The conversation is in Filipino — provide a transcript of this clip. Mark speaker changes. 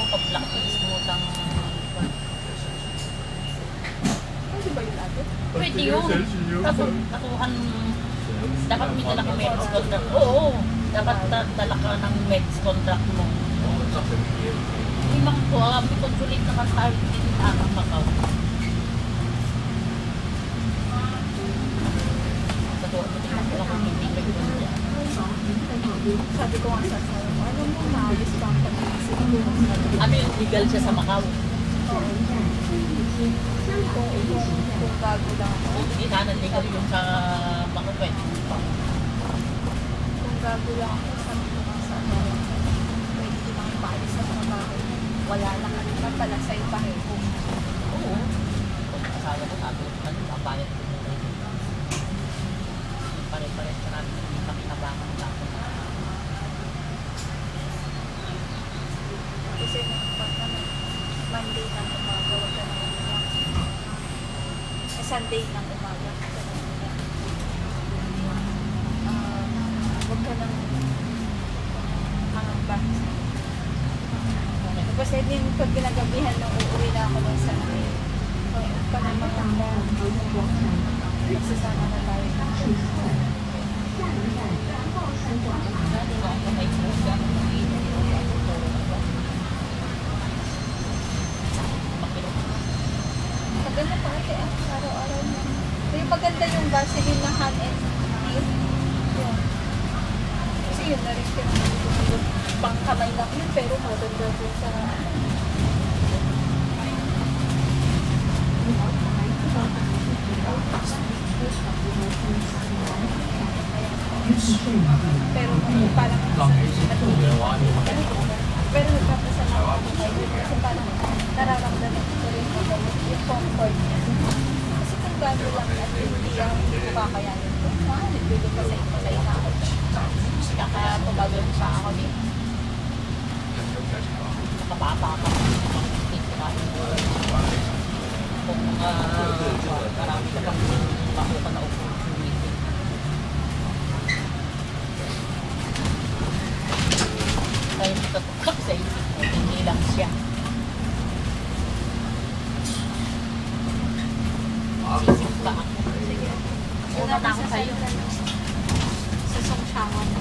Speaker 1: pag-block smooth ang...
Speaker 2: Pwede ba yun natin?
Speaker 1: Pwede yun. Katuhan, dapat may dala ka meds contract. Oo, dapat dala ka ng meds contract mo. Hindi makuha, may consulate naman tayo din ang Macau. Katuhan mo din ako lang hindi may ganyan.
Speaker 2: Sabi ko nga sa asawa ko, alam mo na, ayos ba ang pag-iisip ko?
Speaker 1: Ano yung legal siya sa Macau?
Speaker 2: Oo. Kung bago lang ako.
Speaker 1: Hindi na legal yung sa Macau pwede pa.
Speaker 2: Kung bago lang ako, sabi ko nga sa asawa ko, pwede din ako paalis sa mga bagay. Wala lang ka naman pala sa'yo pareho.
Speaker 1: Oo. Kung asawa ko, sabi ko, ano, mabayad ko muna. Pare-pare sa namin, hindi kami nabangan ng ako.
Speaker 2: Kasi pag naman, Monday ng umaga, wag ka naman niya. Sunday ng umaga, wag ka naman niya. Wag ka nang mangamba. Tapos din pag ginagabihan nung uuwi na ako ng Sunday, wag ka nang mangamba. Magsasama na tayo. Maganda pa ate, araw-araw na. Pero maganda yung Vaseline na hand and knee. Yun. Kasi yun na rin pinag-tulog. Pang kamay lang yun, pero maganda po sa... Pero parang pero nagpapasalamat ako kayo kasi parang nararamdaman ko rin yung comfort niya. Kasi kung bago lang at hindi ang makakayanin ko, nagbibig pa sa ina ako.
Speaker 1: Kakapabagal pa ako din. Nakabata ka. Kung marami ka pang makuha na upo. Kaya natatukak sa isip mo, hindi lang siya. Sisip ka ako.
Speaker 2: Sige.
Speaker 1: Una na ako sa'yo.
Speaker 2: Sa Songsangan.